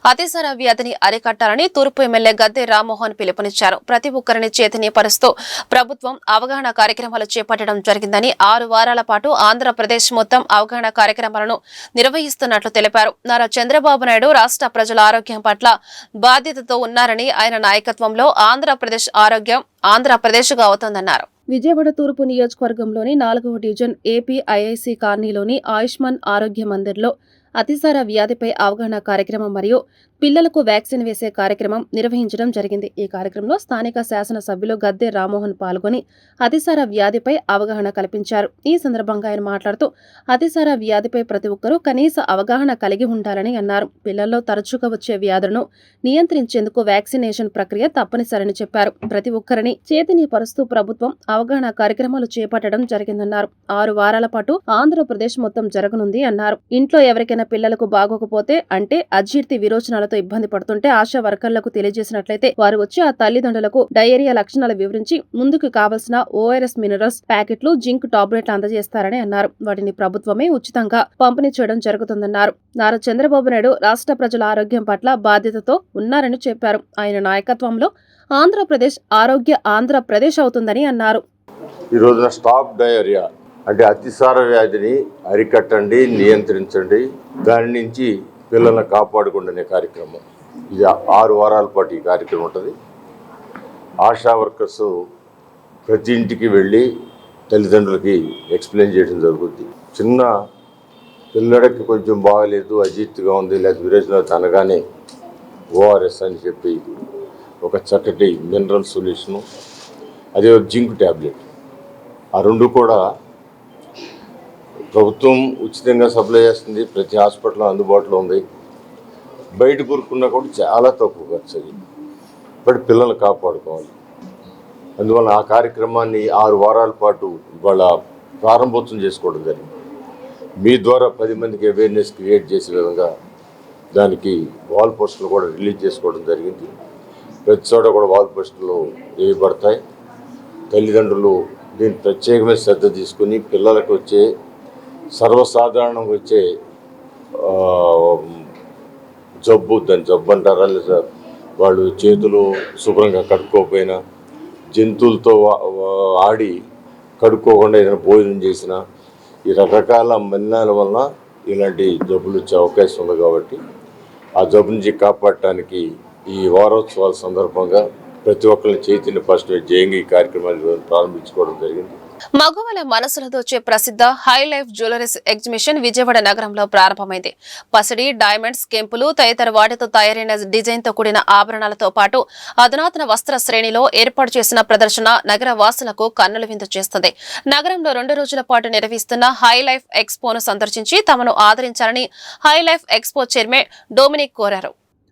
అతిసార వ్యాధిని అరికట్టాలని తూర్పు ఎమ్మెల్యే గద్దె రామ్మోహన్ పిలుపునిచ్చారు. ప్రతి ఒక్కరిని చైతన్యపరుస్తూ ప్రభుత్వం అవగాహన కార్యక్రమాలు చేపట్టడం జరిగిందని, 6 వారాల పాటు ఆంధ్రప్రదేశ్ మొత్తం అవగాహన కార్యక్రమాలను నిర్వహిస్తున్నట్లు తెలిపారు. నారా చంద్రబాబు నాయుడు రాష్ట్ర ప్రజల ఆరోగ్యం పట్ల బాధ్యతతో ఉన్నారని, ఆయన నాయకత్వంలో ఆంధ్రప్రదేశ్ ఆరోగ్యం ఆంధ్రప్రదేశ్గా అవుతోందన్నారు. విజయవాడ తూర్పు నియోజకవర్గంలోని 4వ డివిజన్ ఏపీఐఐసి కాలనీలోని ఆయుష్మాన్ ఆరోగ్య మందిర్లో అతిసార వ్యాధిపై అవగాహన కార్యక్రమం మరియు పిల్లలకు వ్యాక్సిన్ వేసే కార్యక్రమం నిర్వహించడం జరిగింది. ఈ కార్యక్రమంలో స్థానిక శాసనసభ్యులు గద్దె రామ్మోహన్ పాల్గొని అతిసార వ్యాధిపై అవగాహన కల్పించారు. ఈ సందర్భంగా ఆయన మాట్లాడుతూ అతిసార వ్యాధిపై ప్రతి ఒక్కరూ కనీస అవగాహన కలిగి ఉండాలని అన్నారు. పిల్లల్లో తరచుగా వచ్చే వ్యాధులను నియంత్రించేందుకు వ్యాక్సినేషన్ ప్రక్రియ తప్పనిసరని చెప్పారు. ప్రతి ఒక్కరిని చైతన్యపరుస్తూ ప్రభుత్వం అవగాహన కార్యక్రమాలు చేపట్టడం జరిగిందన్నారు. 6 వారాల పాటు ఆంధ్రప్రదేశ్ మొత్తం జరగనుంది అన్నారు. ఇంట్లో ఎవరికైనా పిల్లలకు బాగోకపోతే అంటే అజీర్తి విరోచనాలతో ఇబ్బంది పడుతుంటే ఆశా వర్కర్లకు తెలియజేసినట్లయితే వారు వచ్చి ఆ తల్లిదండ్రులకు డయేరియా లక్షణాలు వివరించి ముందుకు కావలసిన ORS మినరల్స్ ప్యాకెట్లు, జింక్ టాబ్లెట్లు అందజేస్తారని అన్నారు. వాటిని ప్రభుత్వమే ఉచితంగా పంపిణీ చేయడం జరుగుతుందన్నారు. నారా చంద్రబాబు నాయుడు రాష్ట్ర ప్రజల ఆరోగ్యం పట్ల బాధ్యతతో ఉన్నారని చెప్పారు. ఆయన నాయకత్వంలో ఆంధ్రప్రదేశ్ ఆంధ్రప్రదేశ్ అవుతుందని అన్నారు. ఈ రోజున స్టాప్ డయేరియా అంటే అతిసార వ్యాధిని అరికట్టండి, నియంత్రించండి, దాని నుంచి పిల్లల్ని కాపాడుకోండి అనే కార్యక్రమం. ఇది 6 వారాల పాటు ఈ కార్యక్రమం ఉంటుంది. ఆశా వర్కర్స్ ప్రతి ఇంటికి వెళ్ళి తల్లిదండ్రులకి ఎక్స్ప్లెయిన్ చేయడం జరుగుతుంది. చిన్న పిల్లడికి కొంచెం బాగలేదు, అజీర్తిగా ఉంది, లేదా విరోచనాలు అనగానే ORS అని చెప్పి ఒక చక్కటి మినరల్ సొల్యూషను, అదే జింక్ ట్యాబ్లెట్, ఆ 2 కూడా ప్రభుత్వం ఉచితంగా సప్లై చేస్తుంది. ప్రతి హాస్పిటల్లో అందుబాటులో ఉంది. బయట కొనుక్కున్నా కూడా చాలా తక్కువ ఖర్చు అది. బట్ పిల్లల్ని కాపాడుకోవాలి. అందువల్ల ఆ కార్యక్రమాన్ని 6 వారాల పాటు ఇవాళ ప్రారంభోత్సవం చేసుకోవడం జరిగింది. మీ ద్వారా 10 మందికి అవేర్నెస్ క్రియేట్ చేసే విధంగా దానికి వాల్ పోస్టులు కూడా రిలీజ్ చేసుకోవడం జరిగింది. ప్రతి చోట కూడా వాల్ పోస్టులు వేయబడతాయి. తల్లిదండ్రులు దీన్ని ప్రత్యేకమైన శ్రద్ధ తీసుకుని పిల్లలకు వచ్చే సర్వసాధారణంగా వచ్చే జబ్బు, దాని జబ్బు అంటారా, లేదా వాళ్ళు చేతులు శుభ్రంగా కడుక్కోకపోయినా, జంతువులతో ఆడి కడుక్కోకుండా ఏదైనా భోజనం చేసినా, ఈ రకరకాల మలినాల వలన ఇలాంటి జబ్బులు వచ్చే అవకాశం ఉంది. కాబట్టి ఆ జబ్బు నుంచి కాపాడటానికి ఈ వారోత్సవాల సందర్భంగా ప్రతి ఒక్కరిని చైతన్యపరచడం జయంగా ఈ కార్యక్రమాలు ప్రారంభించుకోవడం జరిగింది. మగవాళ్ళ మనసులో దోచే ప్రసిద్ధ high life jewelleries exhibition Vijayawada నగరంలో ప్రారంభమైంది. పసిడి, డైమండ్స్, కెంపులు తదితర వాటితో తయారైన డిజైన్ తో కూడిన ఆభరణాలతో పాటు అధునాతన వస్త్ర శ్రేణిలో ఏర్పాటు చేసిన ప్రదర్శన నగర వాసులకు కన్నుల విందు చేస్తుంది. నగరంలో 2 రోజుల పాటు నిర్వహిస్తున్న హై లైఫ్ ఎక్స్పోను సందర్శించి తమను ఆదరించాలని hi life expo chairman Dominic కోరారు.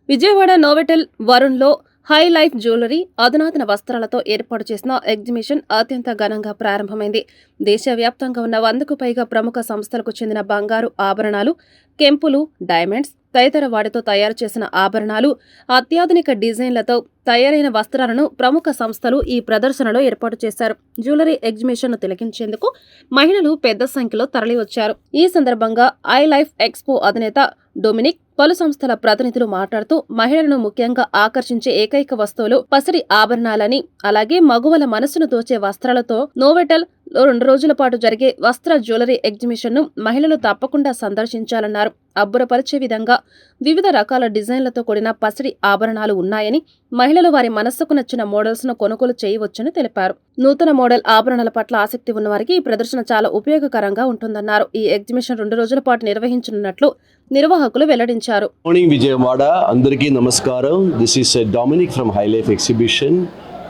విజయవాడ నోవెటల్ వరుణ్లో హై లైఫ్ జ్యువెలరీ, అధునాతన వస్త్రాలతో ఏర్పాటు చేసిన ఎగ్జిబిషన్ అత్యంత ఘనంగా ప్రారంభమైంది. దేశవ్యాప్తంగా ఉన్న 100కు పైగా ప్రముఖ సంస్థలకు చెందిన బంగారు ఆభరణాలు, కెంపులు, డైమండ్స్ తదితర వాటితో తయారు చేసిన ఆభరణాలు, అత్యాధునిక డిజైన్లతో తయారైన వస్త్రాలను ప్రముఖ సంస్థలు ఈ ప్రదర్శనలో ఏర్పాటు చేశారు. జ్యువెలరీ ఎగ్జిబిషన్ను తిలకించేందుకు మహిళలు పెద్ద సంఖ్యలో తరలివచ్చారు. ఈ సందర్భంగా ఐ లైఫ్ ఎక్స్పో అధినేత డొమినిక్ పలు సంస్థల ప్రతినిధులు మాట్లాడుతూ మహిళలను ముఖ్యంగా ఆకర్షించే ఏకైక వస్తువులు పసిడి ఆభరణాలని, అలాగే మగువల మనసును దోచే వస్త్రాలతో నోవెటల్ 2 రోజుల పాటు జరిగే వస్త్ర జ్యువెలరీ ఎగ్జిబిషన్ను మహిళలు తప్పకుండా సందర్శించాలన్నారు. అబ్బురపరిచే విధంగా వివిధ రకాల డిజైన్లతో కూడిన పసిడి ఆభరణాలు ఉన్నాయని, మహిళలు వారి మనస్సుకు నచ్చిన మోడల్స్ను కొనుగోలు చేయవచ్చని తెలిపారు. నూతన మోడల్ ఆభరణాల పట్ల ఆసక్తి ఉన్నవారికి ఈ ప్రదర్శన చాలా ఉపయోగకరంగా ఉంటుందన్నారు. ఈ ఎగ్జిబిషన్ 2 రోజుల పాటు నిర్వహించనున్నట్లు నిర్వాహకులు వెల్లడించారు. మార్నింగ్ విజయవాడ అందరికీ నమస్కారం. This is Dominic from High Life Exhibition.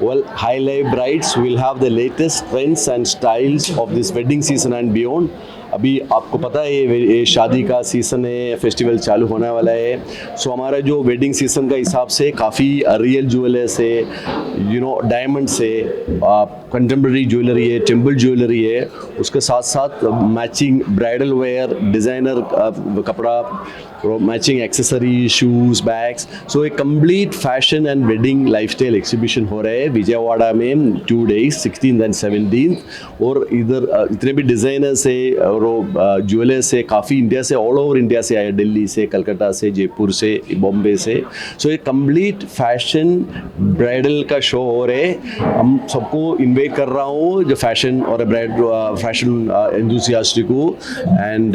Well, High Life Brides will have the latest trends and styles of this wedding season and beyond. अभी आपको पता है ये शादी का सीज़न है, फेस्टिवल चालू होने वाला है. सो हमारा जो वेडिंग सीज़न का हिसाब से काफ़ी रियल ज्वेलर्स है, डायमंड्स है, कंटेम्प्रेरी ज्वेलरी है, टेम्पल ज्वेलरी है. उसके साथ साथ मैचिंग ब्राइडल वेयर, डिज़ाइनर कपड़ा, मैचिंग एक्सेसरी, शूज़, बैग्स. सो एक complete fashion and wedding lifestyle exhibition हो रहा है विजयवाड़ा में 2 days 16th and 17th. और इधर इतने भी डिज़ाइनर्स है और ज्वेलर्स है, काफ़ी इंडिया से, ऑल ओवर इंडिया से आए, दिल्ली से, कलकत्ता से, जयपुर से, बॉम्बे से. सो एक कंप्लीट फैशन ब्राइडल का शो हो रहा है. हम सबको इन्वाइट कर रहा हूँ जो फैशन और फैशन एंथुसियास्ट को, and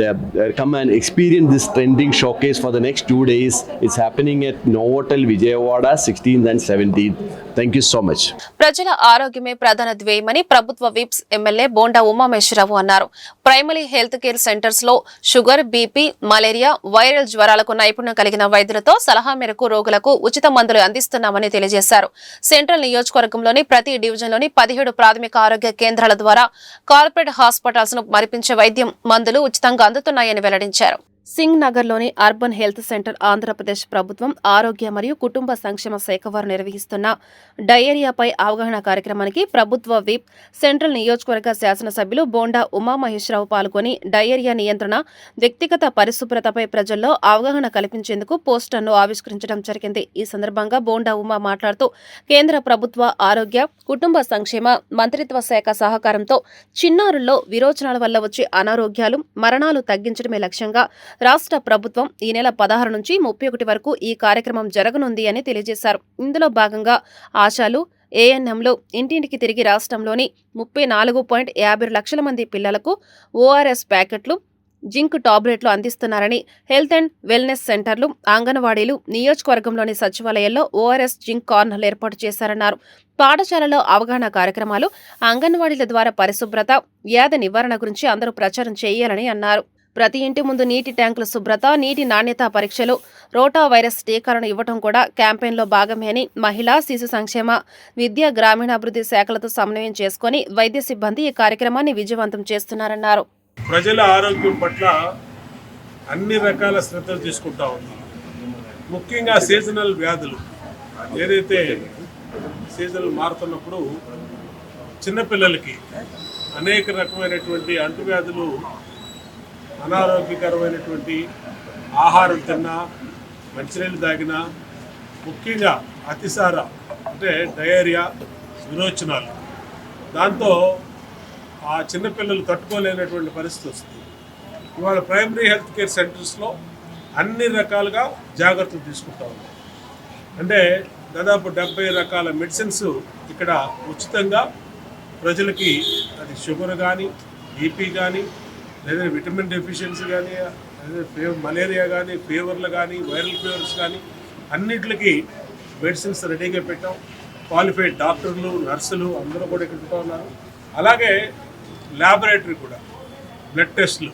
come and experience this trending showcase for the next 2 days. It's happening at Novotel Vijayawada 16th and 17th. Thank you so much. ప్రజల ఆరోగ్యమే ప్రధాన ధ్యేయమని ప్రభుత్వ విప్స్ ఎమ్మెల్యే బోండా ఉమామేశ్వరరావు అన్నారు. ప్రైమరీ హెల్త్ కేర్ సెంటర్స్ లో షుగర్, బీపీ, మలేరియా, వైరల్ జ్వరాలకు నైపుణ్యం కలిగిన వైద్యులతో సలహా మేరకు రోగులకు ఉచిత మందులు అందిస్తున్నామని తెలియజేశారు. సెంట్రల్ నియోజకవర్గంలోని ప్రతి డివిజన్లోని 17 ప్రాథమిక ఆరోగ్య కేంద్రాల ద్వారా కార్పొరేట్ హాస్పిటల్స్ ను మరిపించే వైద్యం, మందులు ఉచితంగా అందుతున్నాయని వెల్లడించారు. సింగ్ నగర్లోని అర్బన్ హెల్త్ సెంటర్ ఆంధ్రప్రదేశ్ ప్రభుత్వం ఆరోగ్య మరియు కుటుంబ సంక్షేమ శాఖ వారు నిర్వహిస్తున్న డయేరియాపై అవగాహన కార్యక్రమానికి ప్రభుత్వ విప్, సెంట్రల్ నియోజకవర్గ శాసనసభ్యులు బోండా ఉమామహేశ్వరరావు పాల్గొని డయేరియా నియంత్రణ, వ్యక్తిగత పరిశుభ్రతపై ప్రజల్లో అవగాహన కల్పించేందుకు పోస్టర్ను ఆవిష్కరించడం జరిగింది. ఈ సందర్భంగా బోండా ఉమా మాట్లాడుతూ కేంద్ర ప్రభుత్వ ఆరోగ్య, కుటుంబ సంక్షేమ మంత్రిత్వ శాఖ సహకారంతో చిన్నారుల్లో విరోచనాల వల్ల వచ్చే అనారోగ్యాలు, మరణాలు తగ్గించడమే లక్ష్యంగా రాష్ట్ర ప్రభుత్వం ఈ నెల 16 నుంచి 31 వరకు ఈ కార్యక్రమం జరగనుంది అని తెలియజేశారు. ఇందులో భాగంగా ఆశాలు, ఏఎన్ఎంలు ఇంటింటికి తిరిగి రాష్ట్రంలోని 34.52 లక్షల మంది పిల్లలకు ఓఆర్ఎస్ ప్యాకెట్లు, జింక్ టాబ్లెట్లు అందిస్తున్నారని, హెల్త్ అండ్ వెల్నెస్ సెంటర్లు, అంగన్వాడీలు, నియోజకవర్గంలోని సచివాలయాల్లో ఓఆర్ఎస్ జింక్ కార్నర్లు ఏర్పాటు చేశారన్నారు. పాఠశాలలో అవగాహన కార్యక్రమాలు, అంగన్వాడీల ద్వారా పరిశుభ్రత, వ్యాధి నివారణ గురించి అందరూ ప్రచారం చేయాలని అన్నారు. ప్రతి ఇంటి ముందు నీటి ట్యాంకుల శుభ్రత, నీటి నాణ్యత పరీక్షలు, రోటా వైరస్ టీకాలను ఇవ్వడం కూడా క్యాంపెయిన్లో భాగమే అని మహిళా, శిశు సంక్షేమ, విద్యా, గ్రామీణాభివృద్ధి శాఖలతో సమన్వయం చేసుకుని వైద్య సిబ్బంది ఈ కార్యక్రమాన్ని విజయవంతం చేస్తున్నారన్నారు. ప్రజల ఆరోగ్యం పట్ల అన్ని రకాల శ్రద్ధలు తీసుకుంటా ఉంది. ముఖ్యంగా సీజనల్ వ్యాధులు ఏదైతే సీజన్లు మారుతున్నప్పుడు చిన్నపిల్లలకి అనేక రకమైనటువంటి అంటువ్యాధులు, అనారోగ్యకరమైనటువంటి ఆహారం తిన్నా, మంచినీళ్ళు తాగినా, ముఖ్యంగా అతిసార అంటే డయేరియా, విరోచనాలు, దాంతో ఆ చిన్నపిల్లలు తట్టుకోలేనటువంటి పరిస్థితి వస్తుంది. ఇవాళ ప్రైమరీ హెల్త్ కేర్ సెంటర్స్లో అన్ని రకాలుగా జాగ్రత్తలు తీసుకుంటా ఉన్నాం. అంటే దాదాపు 70 రకాల మెడిసిన్స్ ఇక్కడ ఉచితంగా ప్రజలకి, అది షుగర్ కానీ, బీపీ కానీ, లేదా విటమిన్ డెఫిషియన్సీ కానీ, మలేరియా కానీ, ఫీవర్లు కానీ, వైరల్ ఫీవర్స్ కానీ, అన్నిటికి మెడిసిన్స్ రెడీగా పెట్టాం. క్వాలిఫైడ్ డాక్టర్లు, నర్సులు అందరూ కూడా ఇక్కడ ఉన్నారు. అలాగే ల్యాబొరేటరీ కూడా బ్లడ్ టెస్టులు,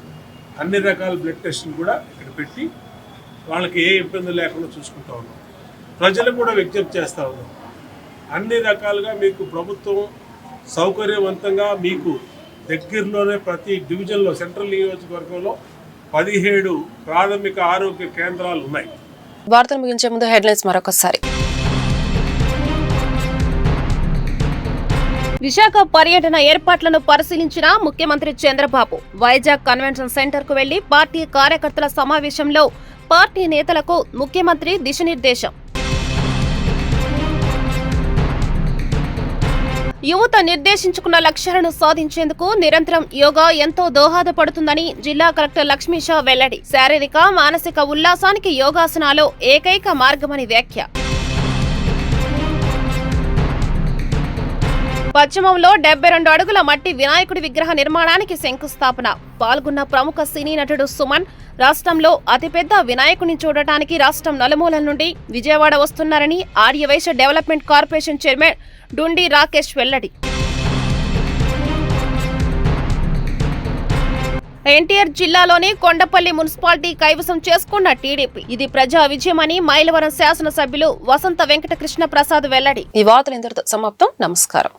అన్ని రకాల బ్లడ్ టెస్టులు కూడా ఇక్కడ పెట్టి వాళ్ళకి ఏ ఇబ్బంది లేకుండా చూసుకుంటా ఉన్నాం. ప్రజలకు కూడా విజ్ఞప్తి చేస్తూ ఉన్నాం, అన్ని రకాలుగా మీకు ప్రభుత్వం సౌకర్యవంతంగా మీకు దగ్గరలోనే ప్రతి డివిజన్లో, సెంట్రల్ నియోజకవర్గంలో 17 ప్రాథమిక ఆరోగ్య కేంద్రాలు ఉన్నాయి. వార్తలు ముగించే ముందు హెడ్లైన్స్ మరొకసారి. విశాఖ పర్యటన ఏర్పాట్లను పరిశీలించిన ముఖ్యమంత్రి చంద్రబాబు. వైజాగ్ కన్వెన్షన్ సెంటర్ కు వెళ్లి పార్టీ కార్యకర్తల సమావేశంలో పార్టీ నేతలకు ముఖ్యమంత్రి దిశానిర్దేశం. యువత నిర్దేశించుకున్న లక్ష్యాలను సాధించేందుకు నిరంతరం యోగా ఎంతో దోహదపడుతుందని జిల్లా కలెక్టర్ లక్ష్మీషా వెల్లడి. శారీరక, మానసిక ఉల్లాసానికి యోగాసనాలు ఏకైక మార్గమని వ్యాఖ్య. పశ్చిమంలో 72 అడుగుల మట్టి వినాయకుడి విగ్రహ నిర్మాణానికి శంకుస్థాపన. పాల్గొన్న ప్రముఖ సినీ నటుడు సుమన్. రాష్ట్రంలో అతిపెద్ద వినాయకుడిని చూడటానికి రాష్ట్రం నలుమూలల నుండి విజయవాడ వస్తున్నారని Aryavysya development corporation chairman డుండి Rakesh వెల్లడి. ఎన్టీఆర్ జిల్లాలోని కొండపల్లి మున్సిపాలిటీ కైవసం చేసుకున్న టీడీపీ. ఇది ప్రజా విజయమని మైలవరం శాసనసభ్యులు వసంత వెంకట కృష్ణ ప్రసాద్ వెల్లడి. ఈ వార్తలు ఇంతటితో సమాప్తం. నమస్కారం.